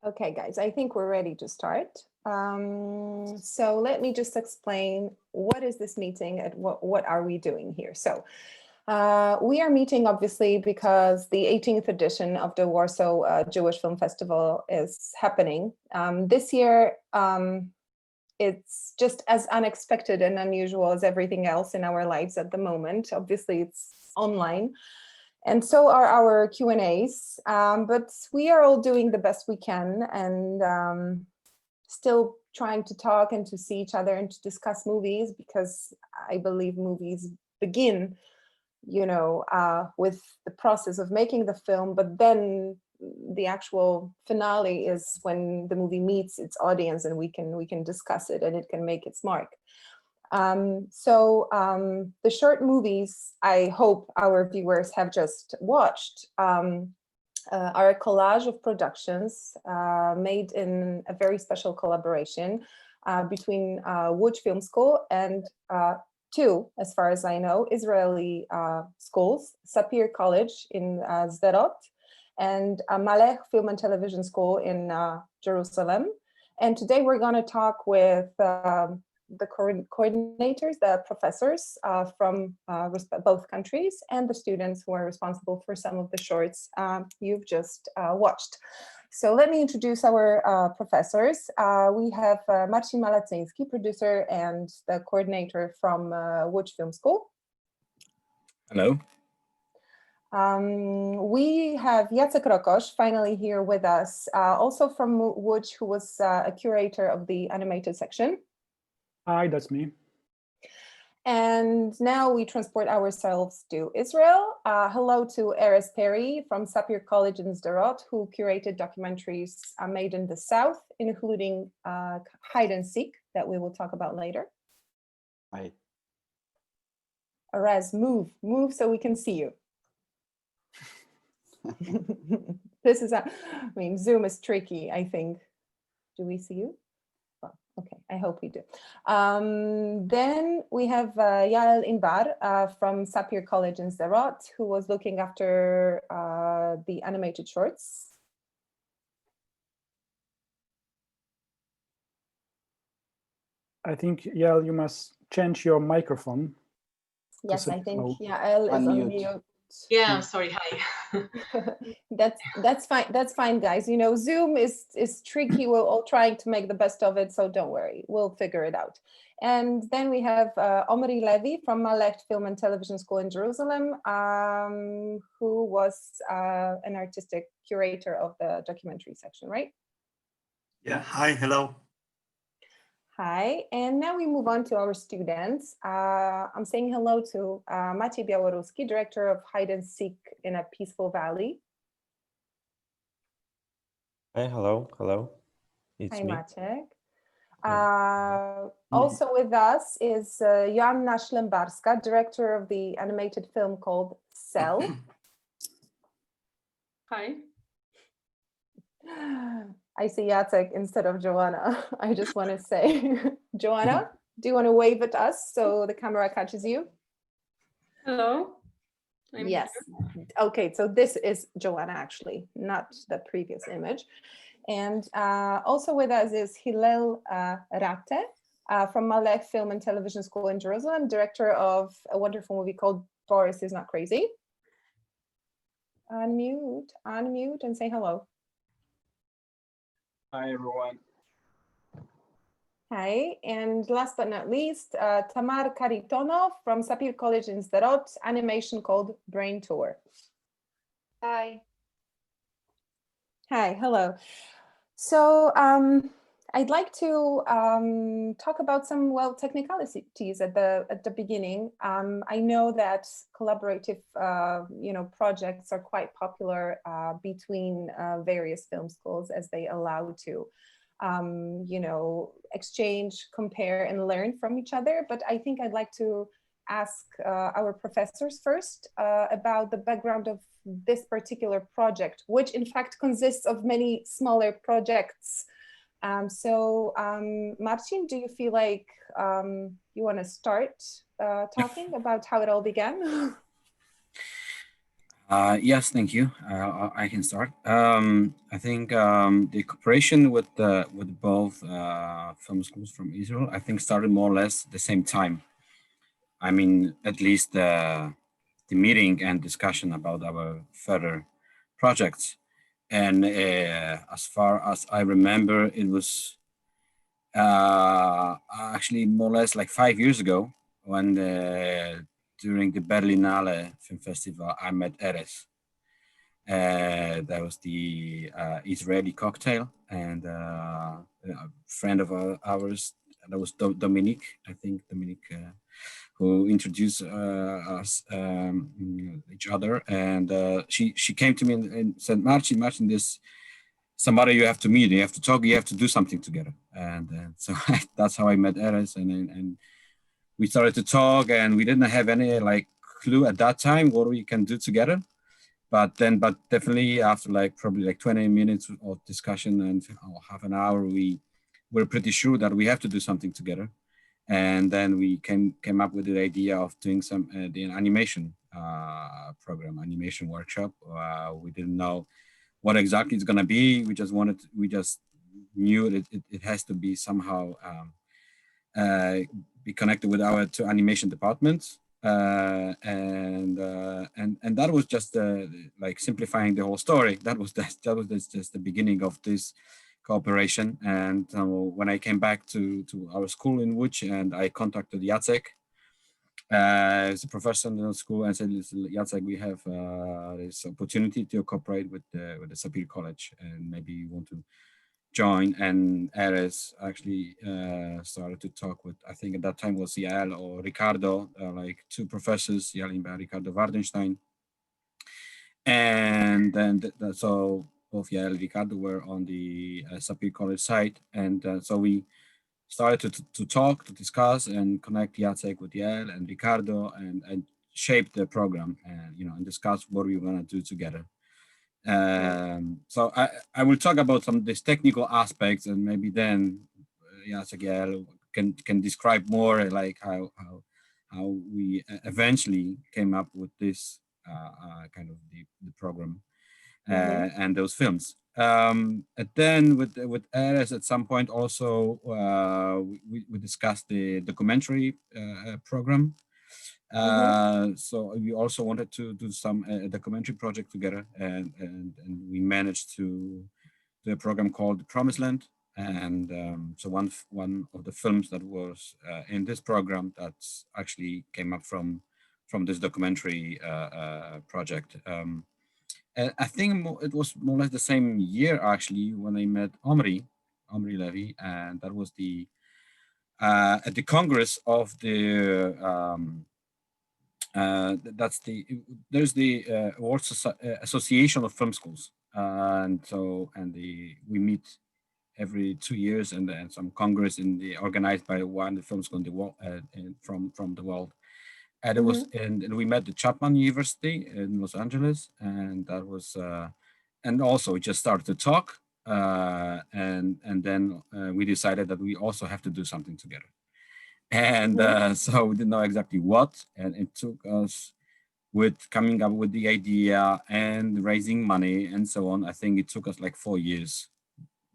Okay, guys, I think we're ready to start. So let me just explain what is this meeting and what are we doing here. So we are meeting obviously because the 18th edition of the Warsaw Jewish Film Festival is happening. This year, it's just as unexpected and unusual as everything else in our lives at the moment. Obviously, it's online. And so are our Q&As, but we are all doing the best we can and still trying to talk and to see each other and to discuss movies, because I believe movies begin, you know, with the process of making the film, but then the actual finale is when the movie meets its audience and we can discuss it and it can make its mark. The short movies I hope our viewers have just watched are a collage of productions made in a very special collaboration between Łódź Film School and two, as far as I know, Israeli schools, Sapir College in Sderot and Aleh Film and Television School in Jerusalem. And today we're going to talk with the coordinators, the professors from both countries, and the students who are responsible for some of the shorts you've just watched. So let me introduce our professors. We have Marcin Malatyński, producer and the coordinator from Łódź Film School. Hello. We have Jacek Rokosz finally here with us, also from Łódź, who was a curator of the animated section. Hi, that's me. And now we transport ourselves to Israel. Hello to Erez Pery from Sapir College in Sderot, who curated documentaries made in the South, including Hide and Seek, that we will talk about later. Hi. Erez, move so we can see you. This is, I mean, Zoom is tricky, I think. Do we see you? Okay, I hope we do. Then we have Yeal Inbar from Sapir College in Sderot, who was looking after the animated shorts. I think, Yeal, you must change your microphone. Yes, I think Yeal is on mute. Yeah, sorry, hi. That's fine. That's fine, guys. You know, Zoom is tricky. We're all trying to make the best of it, so don't worry, we'll figure it out. And then we have Omri Levy from Aleh Film and Television School in Jerusalem, who was an artistic curator of the documentary section, right? Yeah. Hi. Hello. Hi, and now we move on to our students. I'm saying hello to Maciej Białoruski, director of Hide and Seek in a Peaceful Valley. Hey, hello. It's Hi, me. Maciej. Also with us is Joanna Szlembarska, director of the animated film called Cell. Hi. I see Jacek instead of Joanna. I just want to say, Joanna, do you want to wave at us so the camera catches you? Hello. Yes. Okay, so this is Joanna actually, not the previous image. And also with us is Hiliel Rath from Aleh Film and Television School in Jerusalem, director of a wonderful movie called Boris is Not Crazy. Unmute and say hello. Hi, everyone. Hi, and last but not least, Tamar Karitonov from Sapir College in Sderot, animation called Brain Tour. Hi. Hi, hello. So I'd like to talk about some, well, technicalities at the beginning. I know that collaborative, projects are quite popular between various film schools, as they allow to, exchange, compare, and learn from each other. But I think I'd like to ask our professors first about the background of this particular project, which in fact consists of many smaller projects. Marcin, do you feel like you want to start talking about how it all began? Yes, thank you. I can start. I think the cooperation with both film schools from Israel, I think, started more or less the same time. I mean, at least the meeting and discussion about our further projects. And as far as I remember, it was actually more or less like 5 years ago when during the Berlinale Film Festival, I met Erez. That was the Israeli cocktail, and a friend of ours, that was Dominique, I think Dominique, who introduced us each other, and she came to me and said, Marcin, this somebody you have to meet, you have to talk, you have to do something together, and so that's how I met Erez, and we started to talk, and we didn't have any like clue at that time what we can do together. But definitely after probably 20 minutes of discussion and half an hour, we were pretty sure that we have to do something together. And then we came up with the idea of doing some the animation program, animation workshop. We didn't know what exactly it's gonna be. We just knew it has to be somehow be connected with our two animation departments. And that was just like simplifying the whole story. That was just the beginning of this cooperation. And when I came back to our school in Łódź, and I contacted Jacek, as a professor in the school, and said, "Listen, Jacek, we have this opportunity to cooperate with the Sapir College, and maybe you want to join." And Erez actually started to talk with, I think at that time was Yeal or Ricardo, like two professors, Yeal, Inbar, Ricardo Wardenstein. And then so both Yeal and Ricardo were on the Sapir College side. And so we started to talk, to discuss and connect Jacek with Yeal and Ricardo, and shape the program, and and discuss what we were going to do together. So I will talk about some of these technical aspects, and maybe then Jacek can describe more like how we eventually came up with this kind of the program and those films. And then with Erez at some point also we discussed the documentary program. So we also wanted to do some documentary project together, and we managed to do a program called The Promised Land. And so one of the films that was in this program that's actually came up from this documentary project. And I think it was more or less the same year actually when I met Omri Levy, and that was at the Congress of the there's the Warsaw Association of Film Schools, and we meet every 2 years, and some congress organized by one of the film school in the world, from the world. And it was, and we met the Chapman University in Los Angeles, and that was, and also we just started to talk, and then we decided that we also have to do something together. And so we didn't know exactly what, and it took us with coming up with the idea and raising money and so on. I think it took us like 4 years,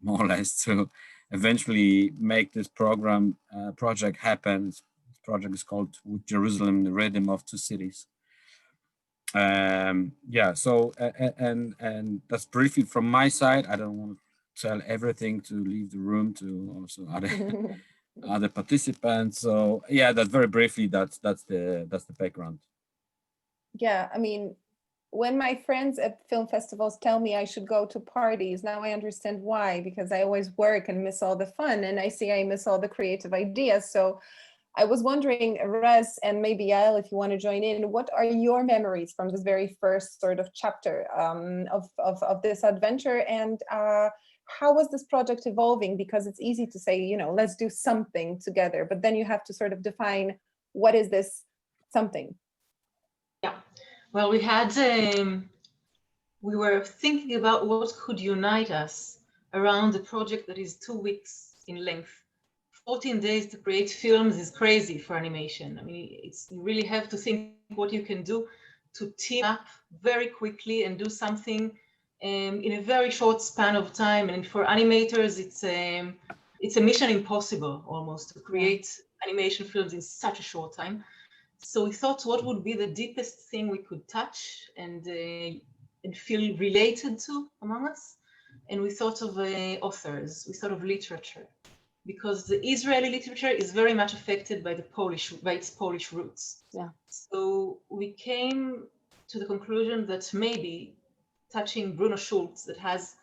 more or less, to eventually make this project happen. This project is called Jerusalem, the Rhythm of Two Cities. Yeah, so, and that's briefly from my side. I don't want to tell everything to leave the room to also other participants. So yeah, that very briefly, that's the background. Yeah, I mean, when my friends at film festivals tell me I should go to parties, now I understand why, because I always work and miss all the fun, and I see I miss all the creative ideas. So I was wondering, Erez and maybe Yeal, if you want to join in, what are your memories from this very first sort of chapter of this adventure, and how was this project evolving? Because it's easy to say, you know, let's do something together, but then you have to sort of define what is this something. Yeah, well, we were thinking about what could unite us around a project that is 2 weeks in length. 14 days to create films is crazy for animation. I mean, you really have to think what you can do to team up very quickly and do something in a very short span of time. And for animators, it's a mission impossible almost to create animation films in such a short time. So we thought, what would be the deepest thing we could touch and feel related to among us? And we thought of authors, we thought of literature, because the Israeli literature is very much affected by its Polish roots. Yeah. So we came to the conclusion that maybe touching Bruno Schulz, that has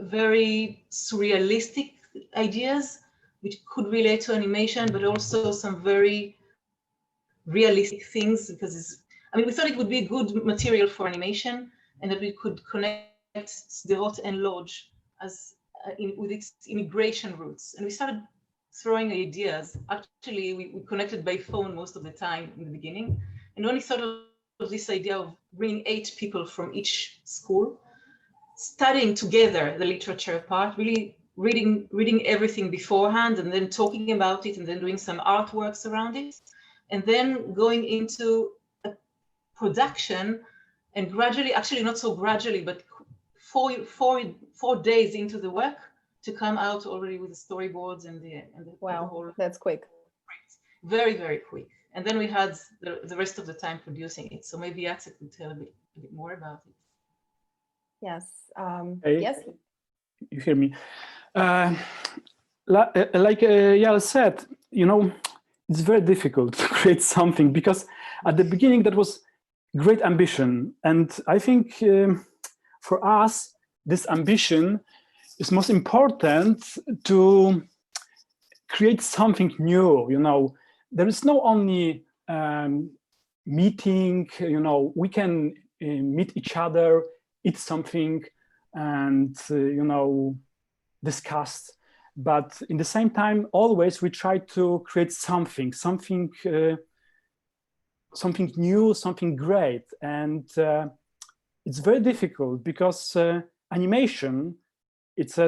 very surrealistic ideas which could relate to animation, but also some very realistic things, because we thought it would be good material for animation, and that we could connect Sderot and Lodz with its immigration roots. And we started throwing ideas. Actually, we connected by phone most of the time in the beginning. And when we thought of this idea of bringing 8 people from each school, studying together the literature part, really reading everything beforehand, and then talking about it, and then doing some artworks around it, and then going into a production, and gradually, actually not so gradually, but 4 days into the work to come out already with the storyboards and the Wow, whole. that's quick. Very, very quick. And then we had the rest of the time producing it. So maybe Jacek could tell a bit more about it. Yes. Hey, yes. You hear me? Like Yeal said, it's very difficult to create something, because at the beginning that was great ambition. And I think for us, this ambition is most important to create something new. There is no only meeting, we can meet each other, eat something, and discuss. But in the same time, always we try to create something new, something great. And it's very difficult, because animation, it's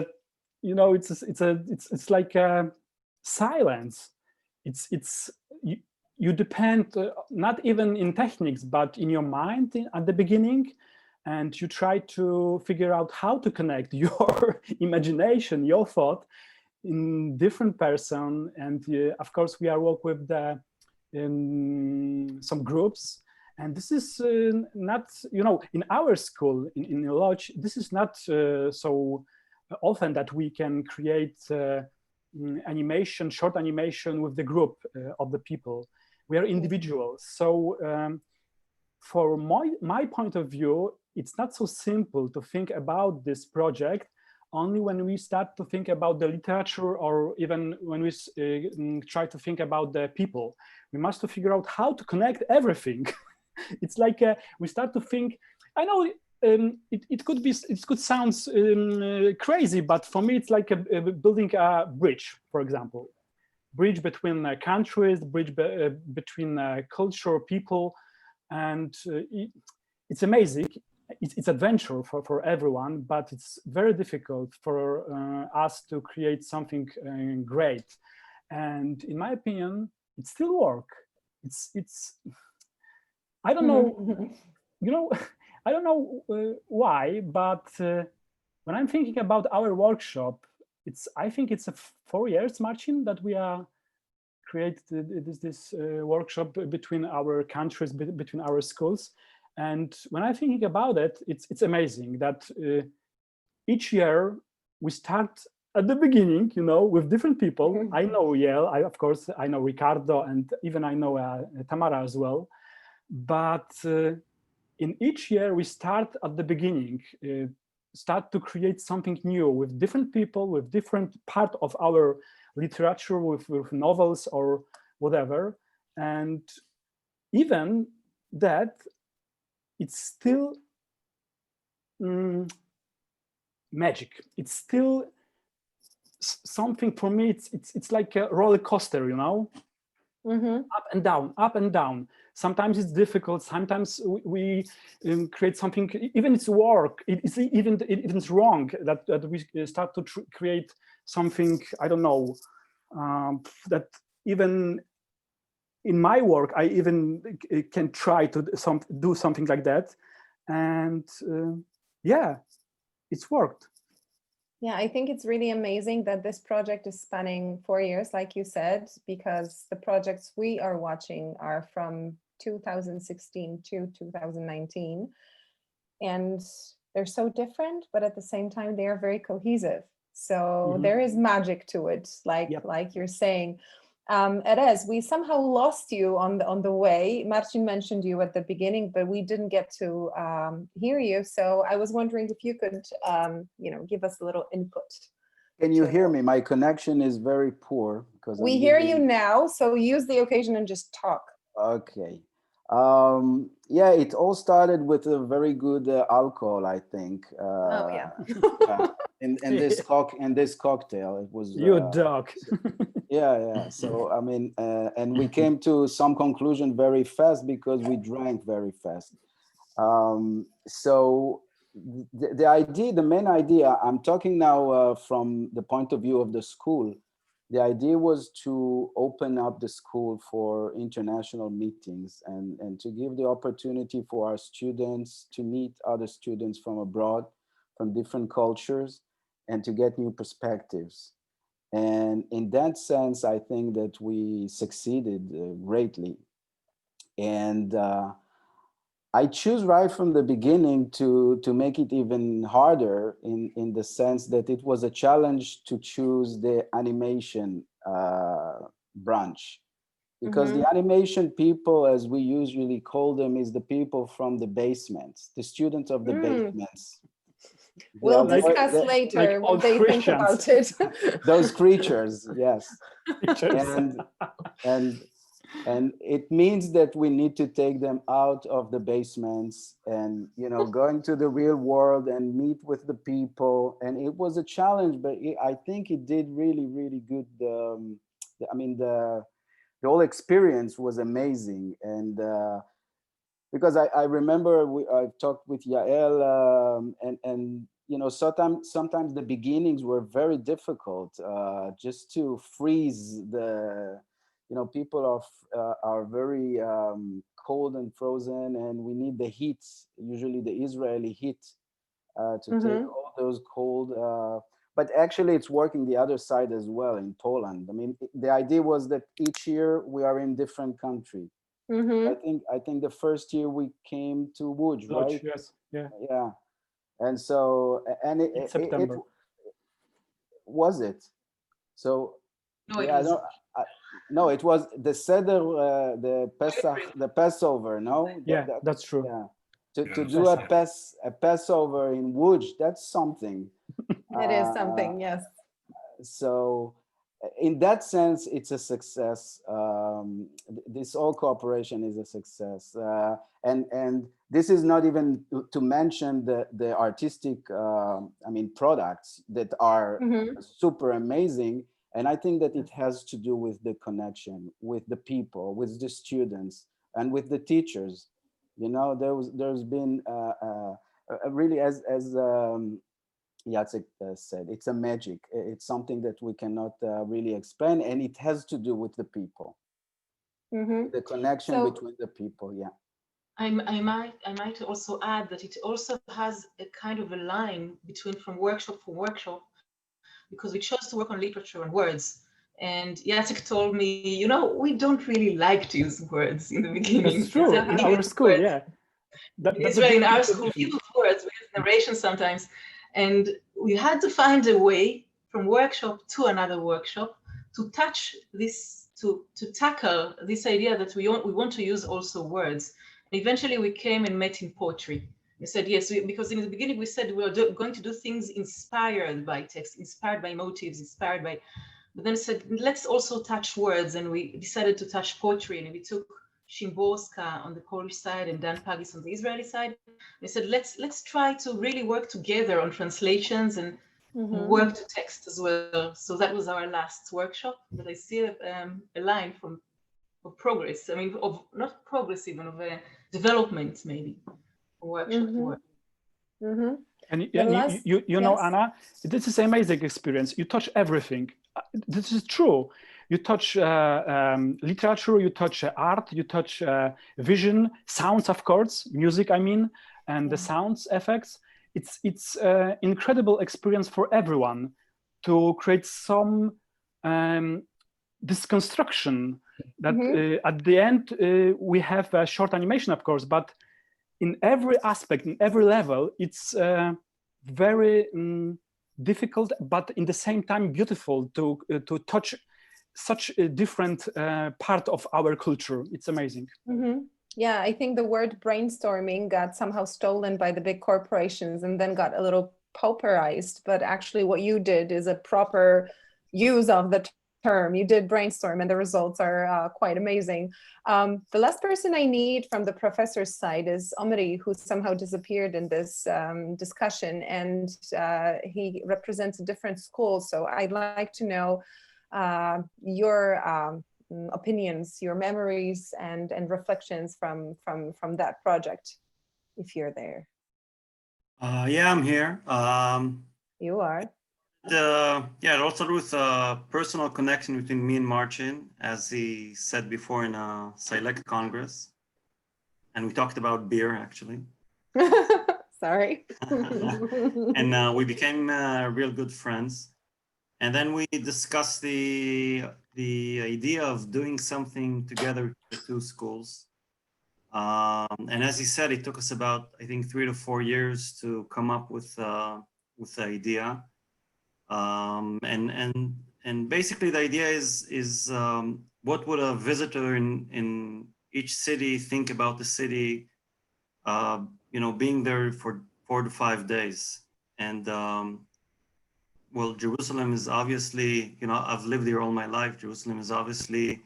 like a silence. You depend not even in techniques, but in your mind at the beginning, and you try to figure out how to connect your imagination, your thought, in different person. And of course, we are work with some groups, and this is not, in our school in Lodz, this is not so often that we can create animation, short animation with the group of the people. We are individuals. So for my point of view, it's not so simple to think about this project only when we start to think about the literature, or even when we try to think about the people. We must to figure out how to connect everything. It's like we start to think, I know it could sound crazy, but for me, it's like building a bridge, for example. Bridge between countries, bridge between culture, people, and it's amazing. It's adventure for everyone, but it's very difficult for us to create something great. And in my opinion, it still works. It's I don't know, I don't know why, but when I'm thinking about our workshop, I think it's 4 years, Marcin, that we are create this workshop between our countries, between our schools. And when I'm thinking about it, it's amazing that each year we start at the beginning, with different people. I know Yeal, of course, I know Ricardo, and even I know Tamara as well. But in each year we start at the beginning, start to create something new with different people, with different part of our literature, with novels or whatever. And even that, it's still magic. It's still something for me. It's like a roller coaster, up and down, up and down. Sometimes it's difficult. Sometimes we create something. Even it's work. It's even wrong that we start to create something. I don't know, that even in my work, I even can try to do something like that. And yeah, it's worked. Yeah, I think it's really amazing that this project is spanning 4 years, like you said, because the projects we are watching are from 2016 to 2019. And they're so different, but at the same time, they are very cohesive. So there is magic to it, like you're saying. Erez, we somehow lost you on the way. Marcin mentioned you at the beginning, but we didn't get to hear you. So I was wondering if you could, give us a little input. Can you hear me? My connection is very poor because we hear you now. So use the occasion and just talk. Okay. Yeah, it all started with a very good alcohol, I think. Oh yeah. in this cocktail, it was. You dog. Yeah. So I mean, and we came to some conclusion very fast because we drank very fast. So the main idea, I'm talking now from the point of view of the school. The idea was to open up the school for international meetings and to give the opportunity for our students to meet other students from abroad, from different cultures, and to get new perspectives. And in that sense, I think that we succeeded greatly. And I choose right from the beginning to make it even harder in the sense that it was a challenge to choose the animation branch. Because the animation people, as we usually call them, is the people from the basements, the students of the basements. We'll discuss later what they think about it. Those creatures, yes. And it means that we need to take them out of the basements and, go into the real world and meet with the people. And it was a challenge, but I think it did really, really good. The whole experience was amazing. And because I remember I talked with Yeal and sometimes the beginnings were very difficult just to freeze the, people are very cold and frozen, and we need the heat, usually the Israeli heat, to take all those cold. But actually, it's working the other side as well in Poland. I mean, the idea was that each year we are in different country. I think the first year we came to Łódź, right? Yes. Yeah. And so, and in September. Was it? So, No, yeah, it was. No, it was the Seder, the Pesach, the Passover. No, Yeah, that's true. Yeah, to do a Passover in Łódź, that's something. It is something, yes. So, in that sense, it's a success. This whole cooperation is a success, and this is not even to mention the artistic, products that are super amazing. And I think that it has to do with the connection with the people, with the students, and with the teachers. There's been really, as Jacek said, it's a magic. It's something that we cannot really explain, and it has to do with the people, the connection between the people. Yeah. I might also add that it also has a kind of a line between from workshop to workshop, because we chose to work on literature and words. And Jacek told me, we don't really like to use words in the beginning. It's true, in our school, words. Yeah. That's right, in our school, we use words, we use narration sometimes. And we had to find a way from workshop to another workshop to touch this, to tackle this idea that we want to use also words. And eventually we came and met in poetry. We said, yes, because in the beginning we said we were going to do things inspired by text, inspired by motives, inspired by, but then we said, let's also touch words. And we decided to touch poetry. And we took Szlembarska on the Polish side and Dan Pagis on the Israeli side. We said, let's try to really work together on translations and work to text as well. So that was our last workshop. But I see a line of progress. I mean, of not progress even, of a development maybe. Workshop to work. And you know, Anna, this is an amazing experience. You touch everything. This is true. you touch literature, you touch art, you touch vision, sounds, of course, music, I mean, and the sounds effects. It's incredible experience for everyone to create some this construction that at the end we have a short animation, of course, but in every aspect, in every level, it's very difficult, but in the same time beautiful to touch such a different part of our culture. It's amazing. Yeah, I think the word brainstorming got somehow stolen by the big corporations and then got a little pauperized, but actually what you did is a proper use of the term. You did brainstorm and the results are quite amazing. The last person I need from the professor's side is Omri, who somehow disappeared in this discussion, and he represents a different school. So I'd like to know your opinions, your memories and reflections from that project, if you're there. Yeah, I'm here. You are. Yeah, also with a personal connection between me and Marcin, as he said before in a Select Congress. And we talked about beer, actually. Sorry. And we became real good friends. And then we discussed the idea of doing something together with the two schools. And as he said, it took us about, I think, 3 to 4 years to come up with the idea. And basically the idea is what would a visitor in each city think about the city, you know, being there for 4 to 5 days. And well, Jerusalem is obviously, you know, I've lived here all my life. Jerusalem is obviously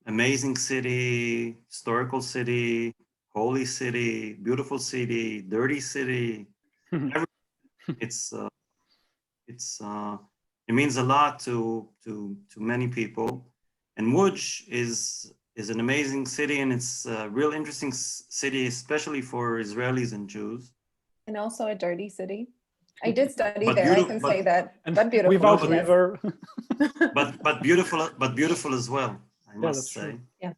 amazing city, historical city, holy city, beautiful city, dirty city. It means a lot to many people. And Łódź is an amazing city, and it's a real interesting city, especially for Israelis and Jews. And also a dirty city. I did study But there, I can say that. But beautiful. Without yes. river. but beautiful as well, I must say. True. Yeah.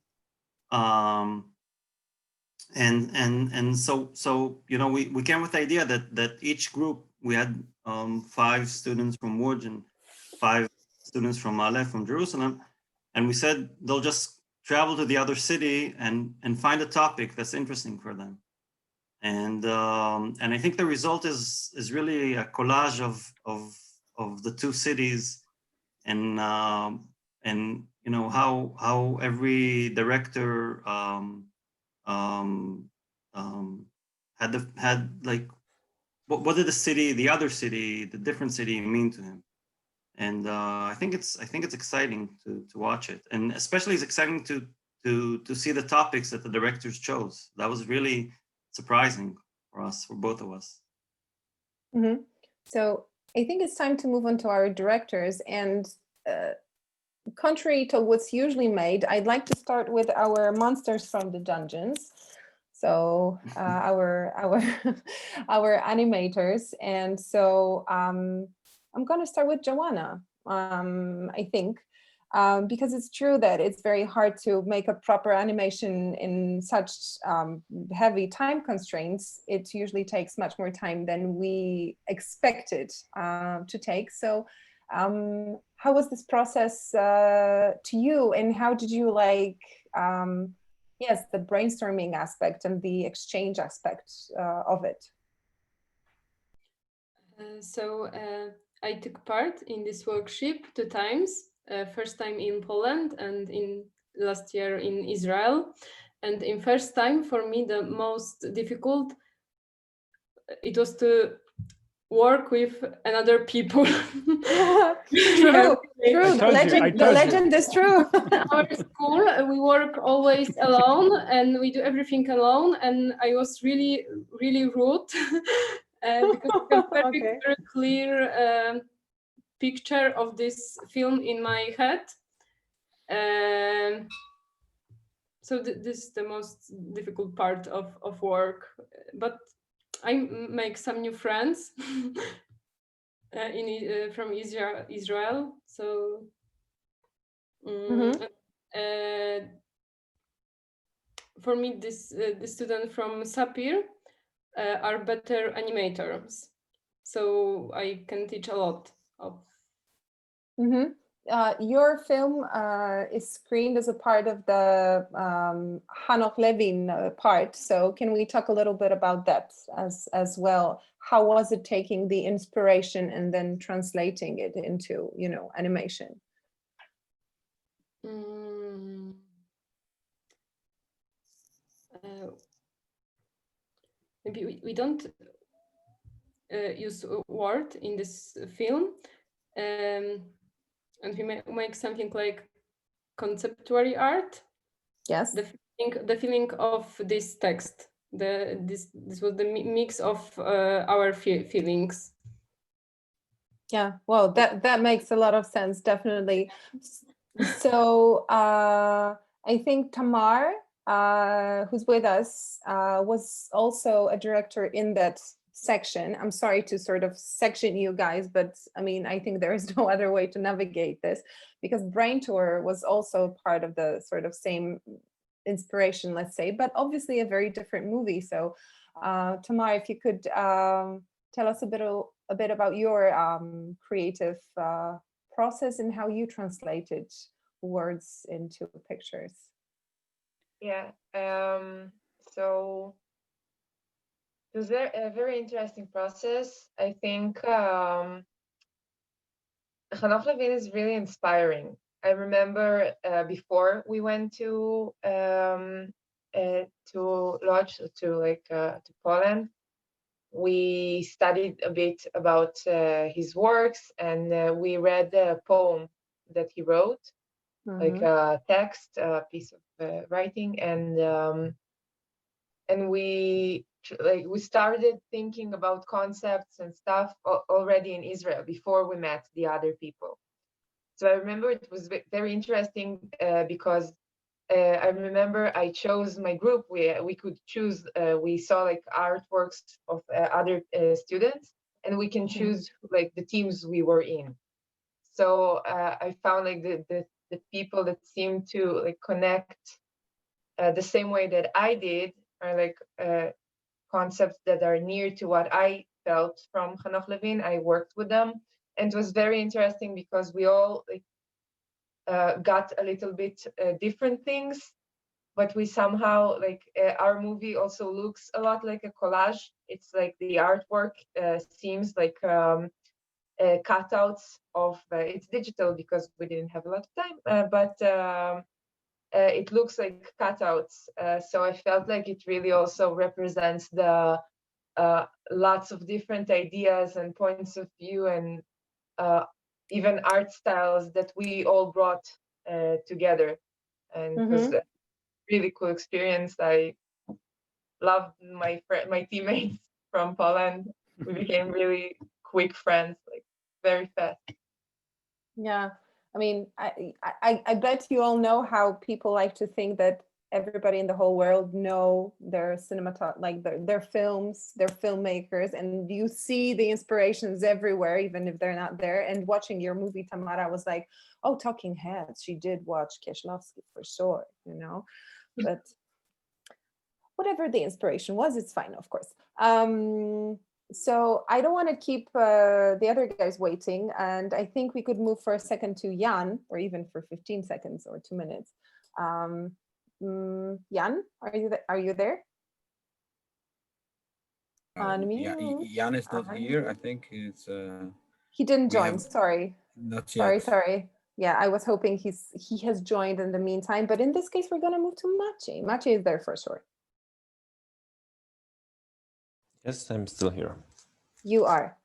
And so you know, we came with the idea that each group, we had 5 students from Łódź and 5 students from Aleh, from Jerusalem, and we said they'll just travel to the other city and find a topic that's interesting for them. And I think the result is really a collage of the two cities, and you know how every director had like what did the other city, the different city mean to him. And I think it's exciting to watch it, and especially it's exciting to see the topics that the directors chose. That was really surprising for us, for both of us. Mm-hmm. So I think it's time to move on to our directors, and contrary to what's usually made, I'd like to start with our monsters from the dungeons. So our animators, and so I'm going to start with Joanna. I think. Because it's true that it's very hard to make a proper animation in such heavy time constraints. It usually takes much more time than we expected to take. So how was this process to you, and how did you like, yes, the brainstorming aspect and the exchange aspect of it? So I took part in this workshop 2 times. First time in Poland and in last year in Israel. And in first time, for me, the most difficult, it was to work with another people. True. The legend is true. Our school, we work always alone and we do everything alone. And I was really, really rude because I have very clear picture of this film in my head. So this is the most difficult part of work, but I make some new friends. from Israel. So for me, the students from Sapir are better animators. So I can teach a lot of. Your film is screened as a part of the Hanoch Levin part. So can we talk a little bit about that as well? How was it taking the inspiration and then translating it into, animation? Maybe we don't use word in this film, and we make something like conceptual art. Yes. The feeling of this text. This was the mix of our feelings. Yeah, well, that makes a lot of sense, definitely. So I think Tamar, who's with us, was also a director in that section. I'm sorry to sort of section you guys, but I mean, I think there is no other way to navigate this, because Brain Tour was also part of the sort of same inspiration, let's say, but obviously a very different movie. So Tamar, if you could tell us a bit about your creative process and how you translated words into pictures. Yeah, so it was a very interesting process. I think Hanoch Levin is really inspiring. I remember before we went to Lodz, to Poland, we studied a bit about his works, and we read a poem that he wrote, like a text, a piece of writing, and we started thinking about concepts and stuff already in Israel before we met the other people. So I remember it was very interesting because I remember I chose my group. We could choose. We saw like artworks of other students, and we can choose like the teams we were in. So I found like the people that seemed to like connect the same way that I did are like concepts that are near to what I felt from Hanoch Levin. I worked with them, and it was very interesting because we all like got a little bit different things, but we somehow like our movie also looks a lot like a collage. It's like the artwork seems like cutouts of it's digital because we didn't have a lot of time, but it looks like cutouts. So I felt like it really also represents the lots of different ideas and points of view, and even art styles that we all brought together. And it was a really cool experience. I loved my teammates from Poland. We became really quick friends, like very fast. Yeah, I mean, I bet you all know how people like to think that everybody in the whole world know their like their films, their filmmakers, and you see the inspirations everywhere, even if they're not there. And watching your movie, Tamara, was like, oh, Talking Heads, she did watch Kieślowski for sure, but whatever the inspiration was, it's fine, of course. So I don't want to keep the other guys waiting, and I think we could move for a second to Jan, or even for 15 seconds or 2 minutes. Jan, are you there? Jan is not here. I think it's. He didn't join. Sorry. Not yet. Sorry. Yeah, I was hoping he has joined in the meantime. But in this case, we're gonna move to Maciej. Maciej is there for sure. Yes, I'm still here. You are.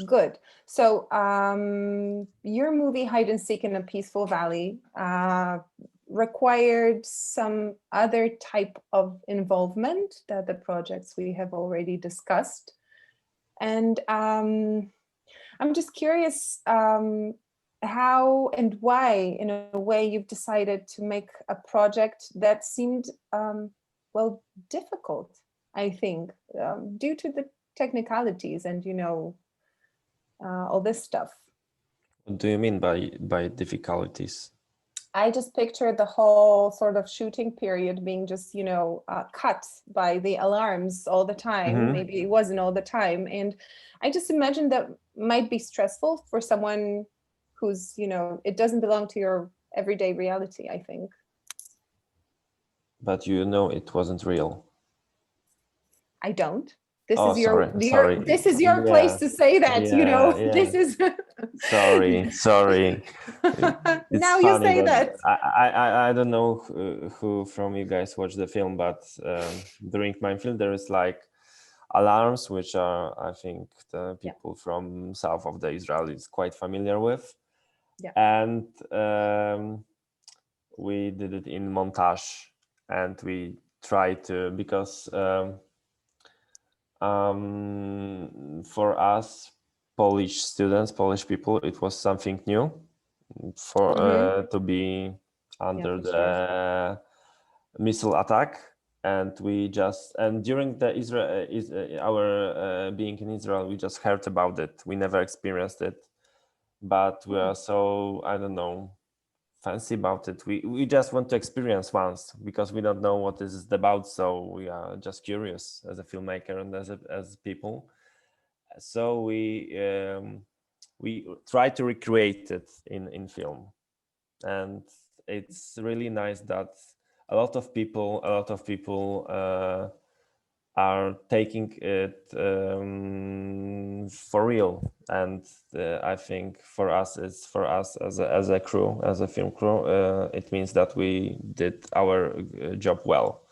Good. So your movie Hide and Seek in a Peaceful Valley required some other type of involvement that the projects we have already discussed. And I'm just curious how and why, in a way, you've decided to make a project that seemed, well, difficult, I think, due to the technicalities and, all this stuff. What do you mean by difficulties? I just picture the whole sort of shooting period being just, you know, cut by the alarms all the time. Mhm. Maybe it wasn't all the time. And I just imagine that might be stressful for someone who's, you know, it doesn't belong to your everyday reality, I think. But you know it wasn't real. I don't. This Oh, is your, sorry. this is your place Yeah. to say that, you know, Yeah, this is. Sorry. It's Now you funny, say but that. I don't know who from you guys watched the film, but during my film there is like alarms, which are, I think, the people from south of the Israel is quite familiar with. Yeah. And we did it in montage, and we tried to, because for us Polish students, Polish people, it was something new for to be under for the missile attack. And we just, and during the our being in Israel, we just heard about it. We never experienced it, but we are so, I don't know, fancy about it. We just want to experience once, because we don't know what this is about. So we are just curious as a filmmaker and as people. So we try to recreate it in film, and it's really nice that a lot of people are taking it for real. And I think for us as a crew, as a film crew, it means that we did our job well.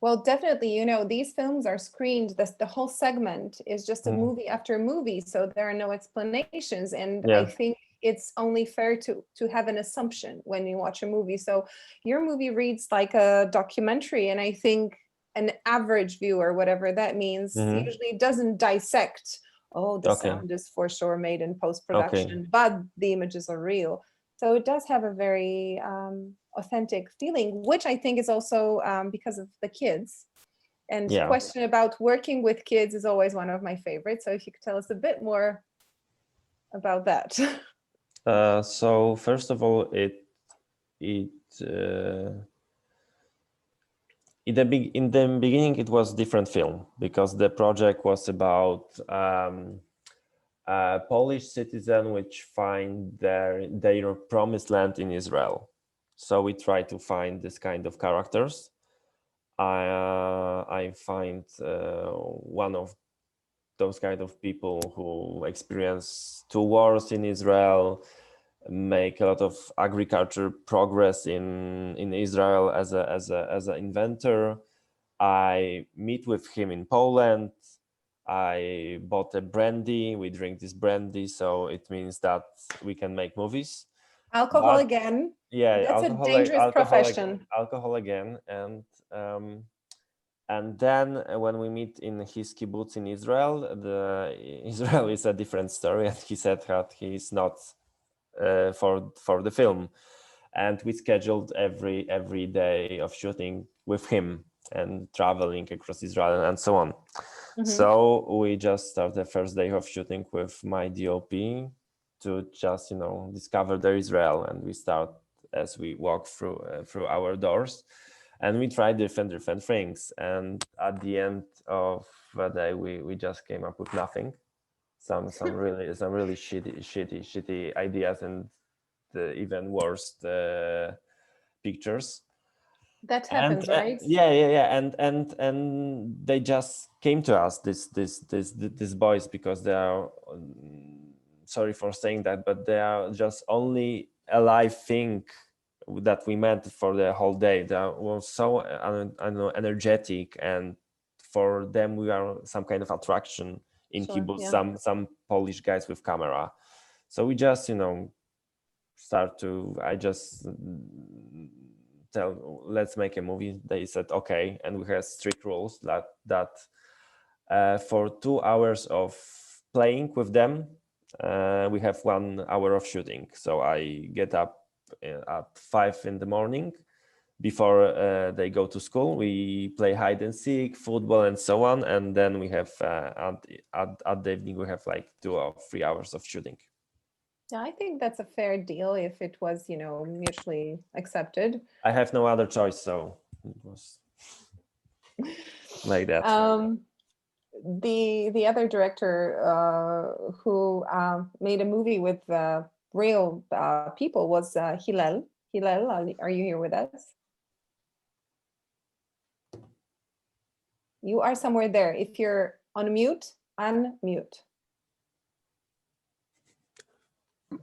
Well, definitely, you know, these films are screened, the whole segment is just a movie after movie, so there are no explanations. And I think it's only fair to have an assumption when you watch a movie. So your movie reads like a documentary, and I think an average viewer, whatever that means, usually doesn't dissect, oh, the sound is for sure made in post-production, but the images are real. So it does have a very authentic feeling, which I think is also because of the kids. And question about working with kids is always one of my favorites. So if you could tell us a bit more about that. So first of all, in the beginning it was different film, because the project was about a Polish citizen which find their promised land in Israel. So we try to find this kind of characters. I find one of those kind of people who experience 2 wars in Israel, make a lot of agriculture progress in Israel as an inventor. I meet with him in Poland. I bought a brandy. We drink this brandy, so it means that we can make movies. Alcohol again. Yeah, that's a dangerous profession. Alcohol again, and then when we meet in his kibbutz in Israel, Israel is a different story, and he said that he is not for the film, and we scheduled every day of shooting with him and traveling across Israel and so on. So we just started the first day of shooting with my DOP to just, you know, discover the Israel, and we start as we walk through our doors, and we try different things, and at the end of the day we just came up with nothing, some really shitty ideas, and the even worse pictures. That happens, right? And they just came to us, these boys, because they are, sorry for saying that, but they are just only alive thing that we met for the whole day. They were so I don't know, energetic, and for them we are some kind of attraction in kibbutz, some Polish guys with camera. So we just, you know, I just tell, let's make a movie. They said okay, and we had strict rules that for 2 hours of playing with them, we have 1 hour of shooting. So I get up at 5 in the morning, before they go to school. We play hide and seek, football, and so on. And then we have at the evening we have like 2 or 3 hours of shooting. Yeah, I think that's a fair deal if it was, you know, mutually accepted. I have no other choice, so it was like that. The other director who made a movie with real people was Hiliel. Hiliel, are you here with us? You are somewhere there. If you're on mute, unmute.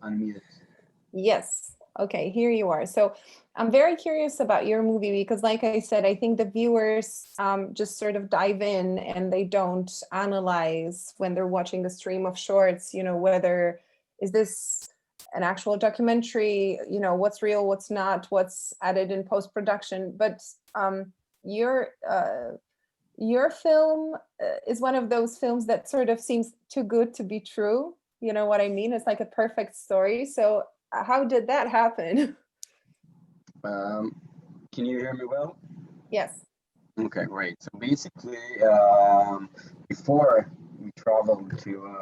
Unmute. Yes. Okay, here you are. So I'm very curious about your movie because, like I said, I think the viewers just sort of dive in and they don't analyze when they're watching the stream of shorts, you know, whether is this an actual documentary, you know, what's real, what's not, what's added in post-production. But your film is one of those films that sort of seems too good to be true. You know what I mean? It's like a perfect story. So how did that happen? Can you hear me well? Yes. Okay, great. So basically, before we traveled to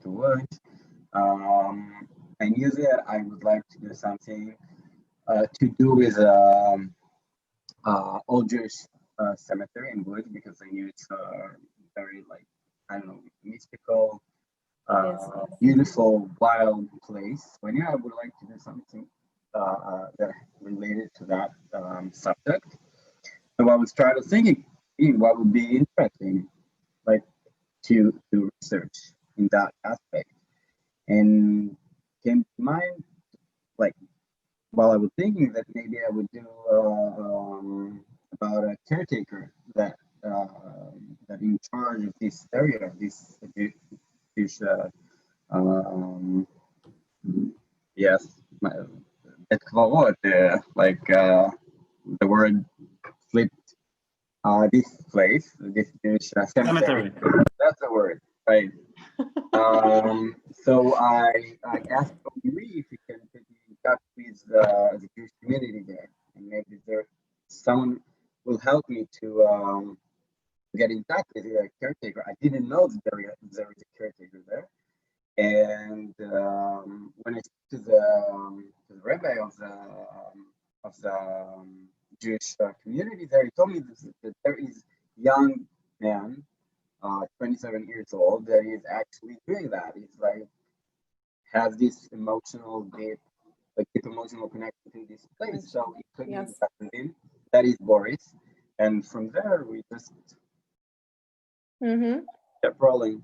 Łódź, I knew that I would like to do something to do with old Jewish cemetery in Łódź, because I knew it's very, like, I don't know, mystical, beautiful, wild place. So I knew I would like to do something that related to that subject. So I was trying to think what would be interesting, like to research in that aspect, and came to mind, like, while I was thinking that maybe I would do about a caretaker that in charge of this area, this yes, like the word flipped. This place, this Jewish cemetery. That's the word, right? So I asked Omri if he can put me in touch with the Jewish community there, and maybe there someone will help me to get in touch with a caretaker. I didn't know that there is a caretaker there, and when I spoke to the rabbi of the Jewish community there, he told me that there is young man, 27 years old, that is actually doing that. He's like has this deep emotional connection to this place. So he put me in touch with him. That is Boris, and from there we just kept rolling.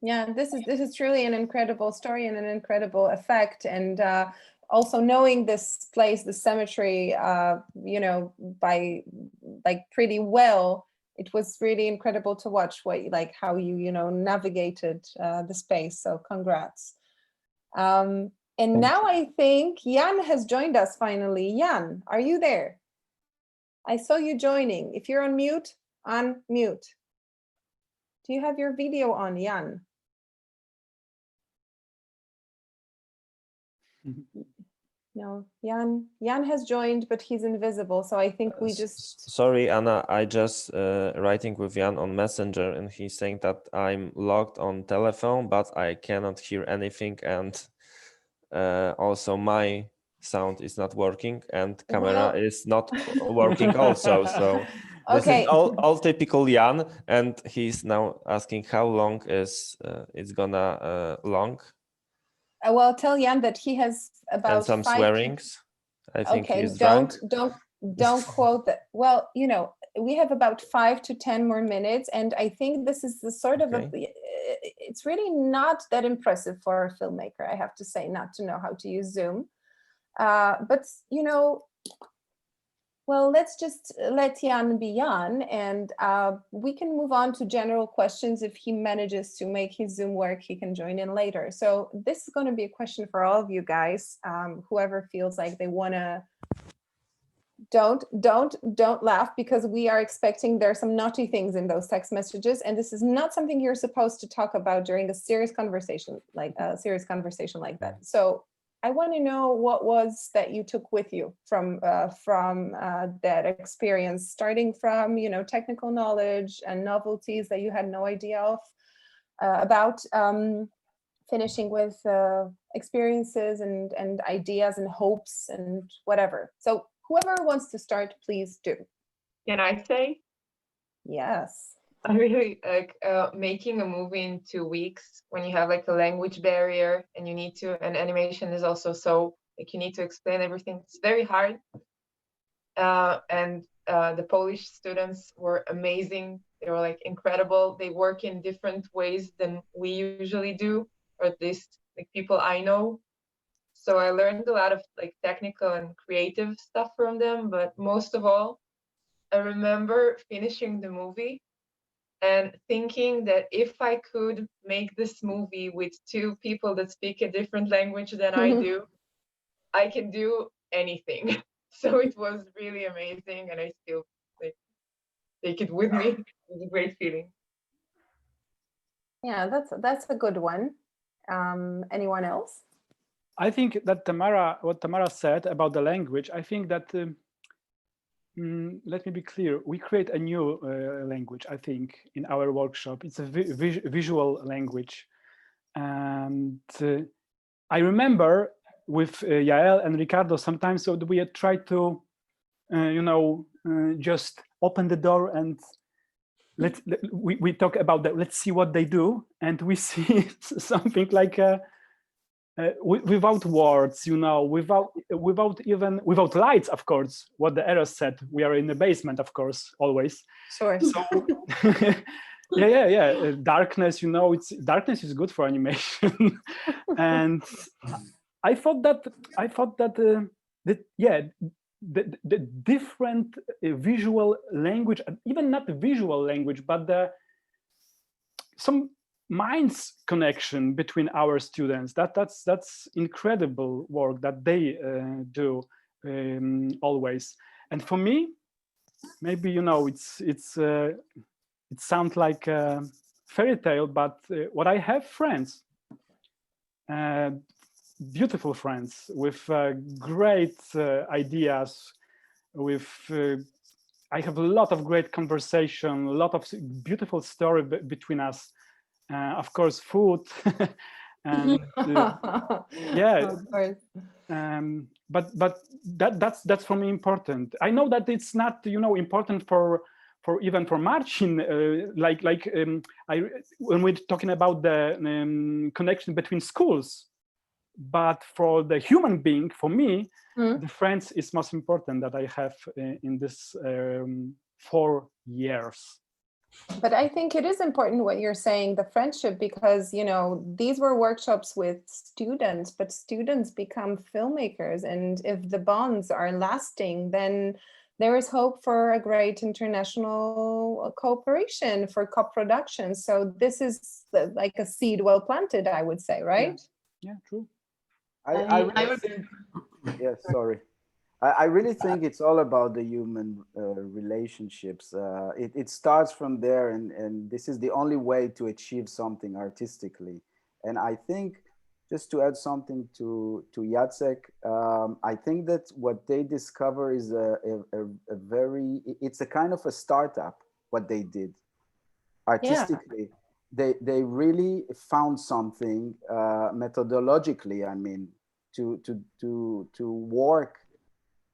Yeah, this is truly an incredible story and an incredible effect, and also knowing this place, the cemetery, you know, by like pretty well. It was really incredible to watch how you navigated the space. So congrats. And now I think Jan has joined us finally. Jan, are you there? I saw you joining. If you're on mute, unmute. Do you have your video on, Jan? No, Jan has joined, but he's invisible. So I think we just... Sorry, Anna, I just writing with Jan on Messenger, and he's saying that I'm logged on telephone, but I cannot hear anything. And also my sound is not working, and camera is not working also. So this is all typical Jan, and he's now asking how long is it's gonna long. Well, tell Jan that he has about and some swearings. I think he's don't drunk. don't quote that. Well, you know, we have about 5 to 10 more minutes, and I think this is the sort of it's really not that impressive for a filmmaker, I have to say, not to know how to use Zoom. But you know, well, let's just let Jan be Jan, and we can move on to general questions. If he manages to make his Zoom work, he can join in later. So this is going to be a question for all of you guys. Whoever feels like they want to, don't laugh, because we are expecting there are some naughty things in those text messages, and this is not something you're supposed to talk about during a serious conversation like that. So I want to know what was that you took with you from that experience, starting from, you know, technical knowledge and novelties that you had no idea of about, finishing with experiences and ideas and hopes and whatever. So whoever wants to start, please do. Can I say? Yes. I really like making a movie in 2 weeks when you have like a language barrier and you need to, and animation is also so like you need to explain everything. It's very hard. And the Polish students were amazing. They were like incredible. They work in different ways than we usually do, or at least like people I know. So I learned a lot of like technical and creative stuff from them. But most of all, I remember finishing the movie and thinking that if I could make this movie with 2 people that speak a different language than I do, I can do anything. So it was really amazing, and I still like take it with me. It was a great feeling. Yeah, that's a good one. Anyone else? I think that what Tamara said about the language, I think that, let me be clear, we create a new language, I think, in our workshop. It's a visual language. And I remember with Yeal and Ricardo, sometimes we had tried to, just open the door and we talk about that. Let's see what they do. And we see something like without words, without lights, of course, what the Erez said. We are in the basement, of course, always. Sure. So yeah. Darkness, darkness is good for animation. And I thought that the different visual language, even not the visual language, but some minds connection between our students, that's incredible work that they do always. And for me, maybe it sounds like a fairy tale, but what I have friends, beautiful friends with great ideas, I have a lot of great conversation, a lot of beautiful story between us. Of course, food, and yeah. Of course. But that's for me important. I know that it's not important for even for Marcin. When we're talking about the connection between schools, but for the human being, for me, the friends is most important that I have in this 4 years. But I think it is important what you're saying, the friendship, because, these were workshops with students, but students become filmmakers. And if the bonds are lasting, then there is hope for a great international cooperation, for co-production. So this is like a seed well planted, I would say, right? Yeah, true. I really think, yeah, sorry. I really think it's all about the human relationships. It starts from there, and this is the only way to achieve something artistically. And I think, just to add something to Jacek, I think that what they discover is it's a kind of a startup, what they did artistically. Yeah. They really found something methodologically, I mean, to work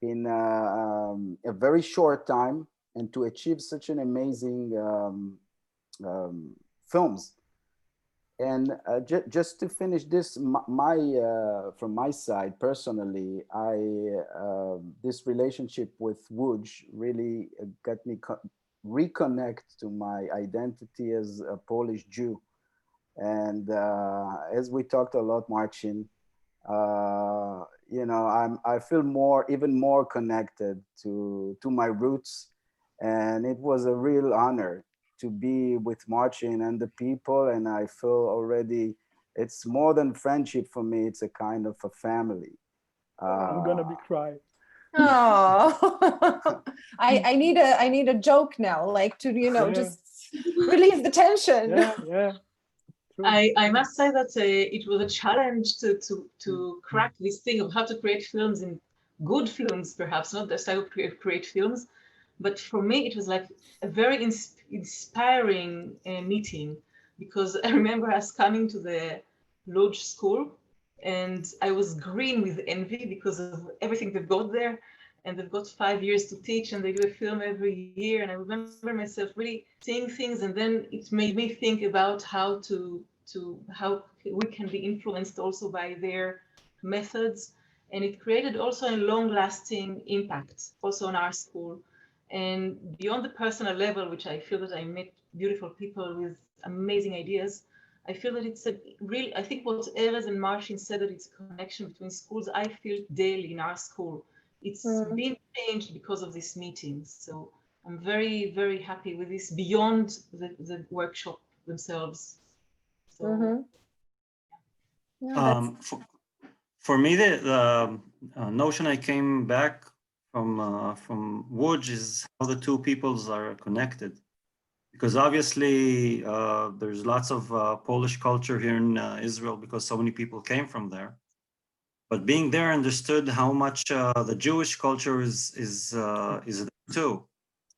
in a very short time and to achieve such an amazing films. And just to finish this, from my side personally, this relationship with WJ really got me reconnect to my identity as a Polish Jew. And as we talked a lot, Marcin, I feel even more connected to my roots, and it was a real honor to be with Marcin and the people. And I feel already it's more than friendship for me; it's a kind of a family. I'm gonna be crying. Oh, I need a joke now, like to just relieve the tension. Yeah. I must say that it was a challenge to crack this thing of how to create films, in good films, perhaps not just how to create films, but for me it was like a very inspiring meeting, because I remember us coming to the Lodz school and I was green with envy because of everything they've got there, and they've got 5 years to teach and they do a film every year. And I remember myself really seeing things, and then it made me think about how how we can be influenced also by their methods. And it created also a long-lasting impact also on our school. And beyond the personal level, which I feel that I met beautiful people with amazing ideas, I feel that it's a really, I think what Erez and Marcin said, that it's a connection between schools, I feel daily in our school. It's been changed because of this meeting. So I'm very, very happy with this beyond the workshop themselves. So, Yeah, for me, the notion I came back from Łódź is how the two peoples are connected. Because obviously there's lots of Polish culture here in Israel because so many people came from there. But being there, understood how much the Jewish culture is there too.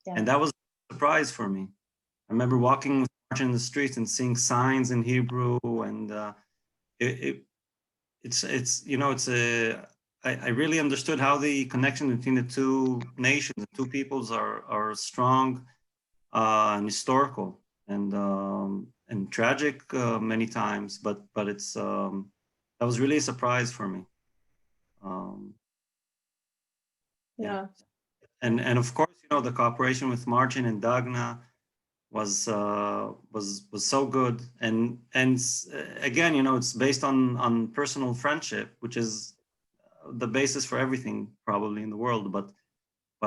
Yeah. And that was a surprise for me. I remember walking with Marcin in the streets and seeing signs in Hebrew, and I really understood how the connection between the two nations, the two peoples are strong and historical and tragic many times, but it's that was really a surprise for me. yeah. And of course, the cooperation with Marcin and Dagna was so good, and again, it's based on personal friendship, which is the basis for everything probably in the world, but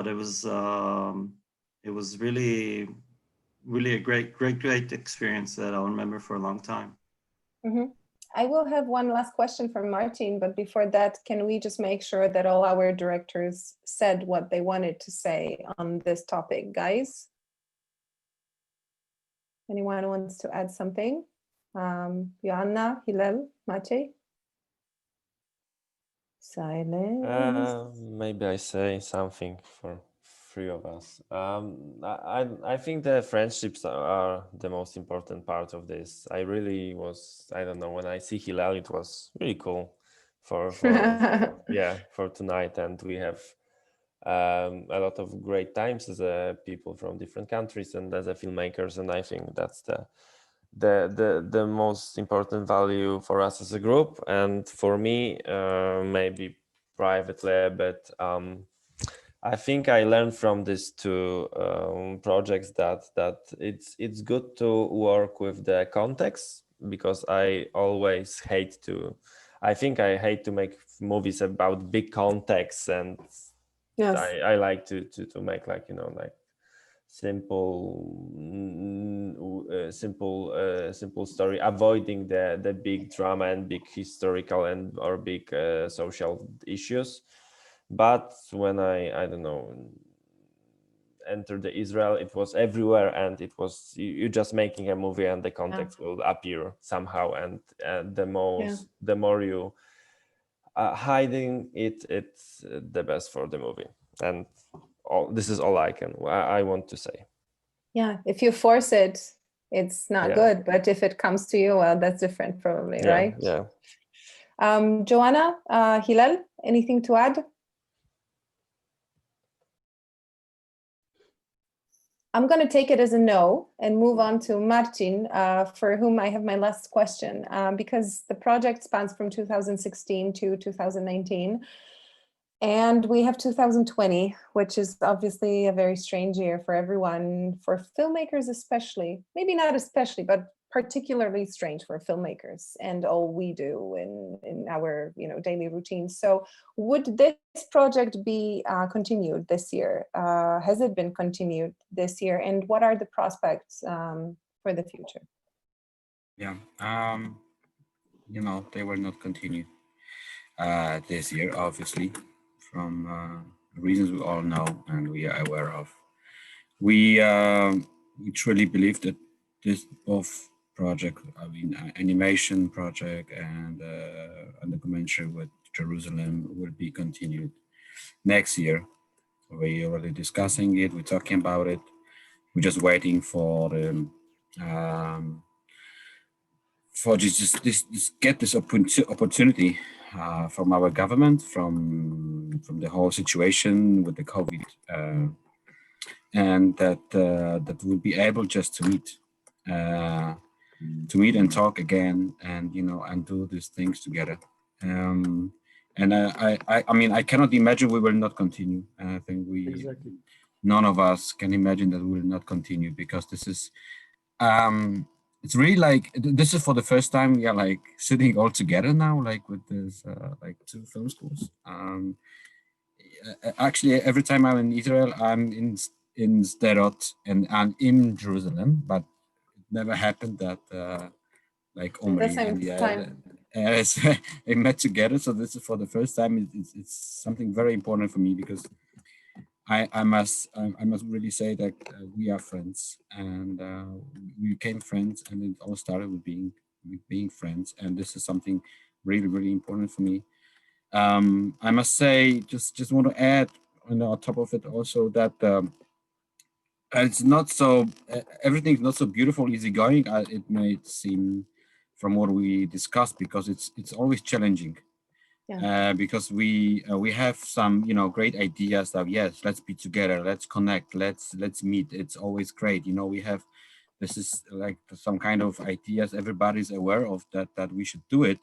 it was really a great experience that I'll remember for a long time. I will have one last question from Marcin, but before that, can we just make sure that all our directors said what they wanted to say on this topic, guys? Anyone wants to add something? Joanna, Hiliel, Maciej? Silence. Maybe I say something for three of us. I think the friendships are the most important part of this. I don't know, when I see Hiliel, it was really cool for tonight, and we have a lot of great times as people from different countries and as filmmakers, and I think that's the most important value for us as a group, and for me maybe privately, but I think I learned from these two projects that it's good to work with the context, because I hate to make movies about big contexts, and Yes. I like to make like simple story, avoiding the big drama and big historical or big social issues. But when I don't know, entered the Israel, it was everywhere, and it was you just making a movie, and the context will appear somehow, and the more you hiding it, it's the best for the movie. And this is all I want to say. Yeah, if you force it, it's not good, but if it comes to you, well, that's different probably, right? Yeah. Joanna, Hiliel, anything to add? I'm going to take it as a no and move on to Marcin, for whom I have my last question, because the project spans from 2016 to 2019. And we have 2020, which is obviously a very strange year for everyone, for filmmakers especially, maybe not especially, but particularly strange for filmmakers and all we do in our daily routines. So would this project be continued this year? Has it been continued this year? And what are the prospects for the future? Yeah, they will not continue this year, obviously, from reasons we all know and we are aware of. We truly believe that both project, I mean, animation project and a documentary with Jerusalem will be continued next year. We're already discussing it. We're talking about it. We're just waiting for get this opportunity from our government, from the whole situation with the COVID, and that we'll be able just to meet and talk again, and and do these things together. And I mean, I cannot imagine we will not continue. And I think Exactly. none of us can imagine that we will not continue, because this is it's really like, this is for the first time we are like sitting all together now, like with this like 2 film schools. Actually, every time I'm in Israel, I'm in Sderot and I'm in Jerusalem, but it never happened that like Omri and Erez they met together. So this is for the first time. It's something very important for me, because I must really say that we are friends, and we became friends, and it all started with being friends, and this is something really important for me. I must say, just want to add on top of it also that it's not so everything's not so beautiful, easygoing as it may seem from what we discussed, because it's always challenging. Yeah. Because we have some great ideas that yes, let's be together, let's connect, let's meet. It's always great. We have, this is like some kind of ideas everybody's aware of, that we should do it.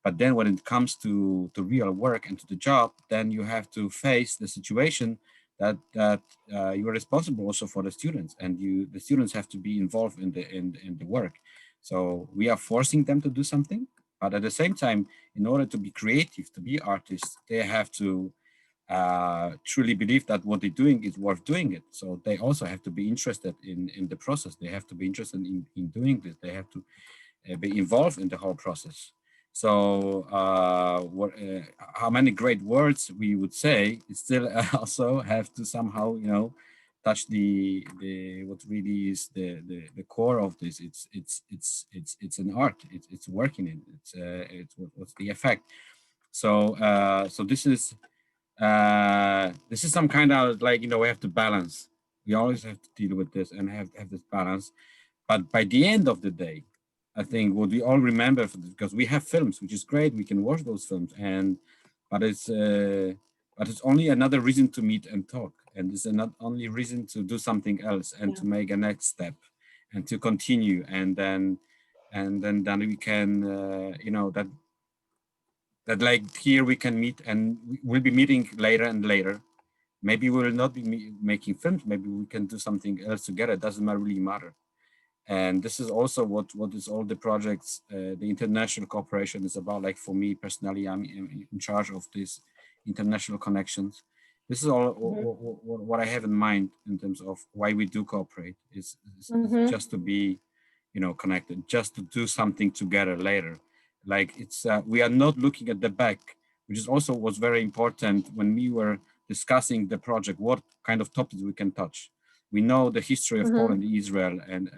But then when it comes to real work and to the job, then you have to face the situation that you're responsible also for the students, and the students have to be involved in the work. So we are forcing them to do something, but at the same time, in order to be creative, to be artists, they have to truly believe that what they're doing is worth doing it. So they also have to be interested in the process. They have to be interested in doing this. They have to be involved in the whole process. So how many great words we would say, it still also have to somehow, touch the what really is the core of this. It's an art. It's working in. It's what's the effect. So so this is some kind of like, we have to balance. We always have to deal with this and have this balance. But by the end of the day, I think what we all remember, because we have films, which is great, we can watch those films, but it's only another reason to meet and talk, and it's not only reason to do something else and to make a next step and to continue, and then we can that like here we can meet, and we'll be meeting later and later. Maybe we will not be making films, maybe we can do something else together. It doesn't really matter. And this is also what is all the projects, the international cooperation is about. Like for me personally, I'm in charge of these international connections. This is all what I have in mind in terms of why we do cooperate. Is just to be, connected, just to do something together later. Like it's we are not looking at the back, which is also was very important when we were discussing the project. What kind of topics we can touch. We know the history of Poland, Israel, and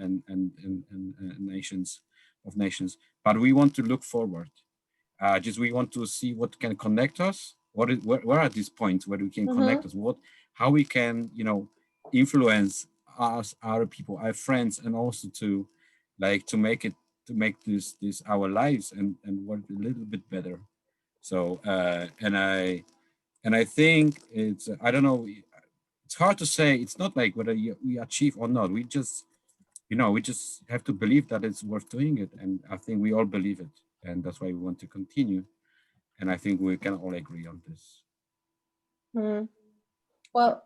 nations, but we want to look forward. Just we want to see what can connect us. Where are these points where we can connect us? How we can, influence us, our people, our friends, and also to make this our lives and work a little bit better. So and I think it's I don't know. It's hard to say. It's not like whether we achieve or not. We just, we just have to believe that it's worth doing it. And I think we all believe it. And that's why we want to continue. And I think we can all agree on this. Well,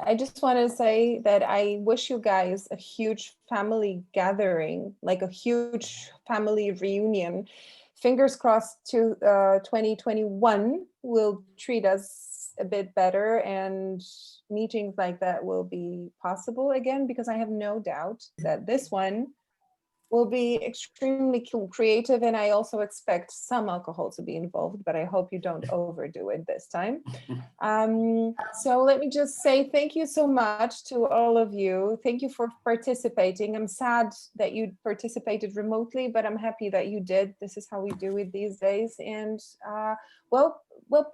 I just want to say that I wish you guys a huge family gathering, like a huge family reunion. Fingers crossed to 2021 will treat us a bit better, and meetings like that will be possible again, because I have no doubt that this one will be extremely creative, and I also expect some alcohol to be involved, but I hope you don't overdo it this time. So let me just say thank you so much to all of you. Thank you for participating. I'm sad that you participated remotely, but I'm happy that you did. This is how we do it these days. And we'll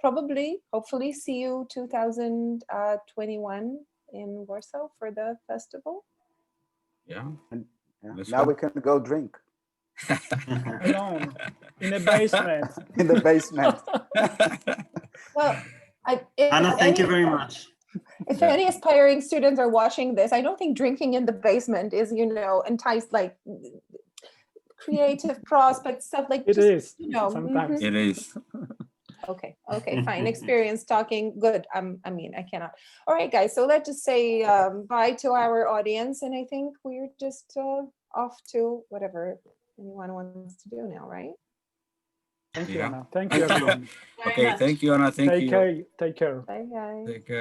probably, hopefully see you 2021 in Warsaw for the festival. Yeah. Now we can go drink. Alone in the basement. In the basement. Well, Anna, thank you very much. If any aspiring students are watching this, I don't think drinking in the basement is, enticed like creative prospects, stuff like it just, is sometimes. It is. Okay, fine. Experience talking. Good. I cannot. All right, guys. So let's just say bye to our audience, and I think we're just off to whatever anyone wants to do now, right? Thank you, Yeah. Anna. Thank you, everyone. Okay, thank you, Anna. Thank you. Take care. Bye, guys. Take care.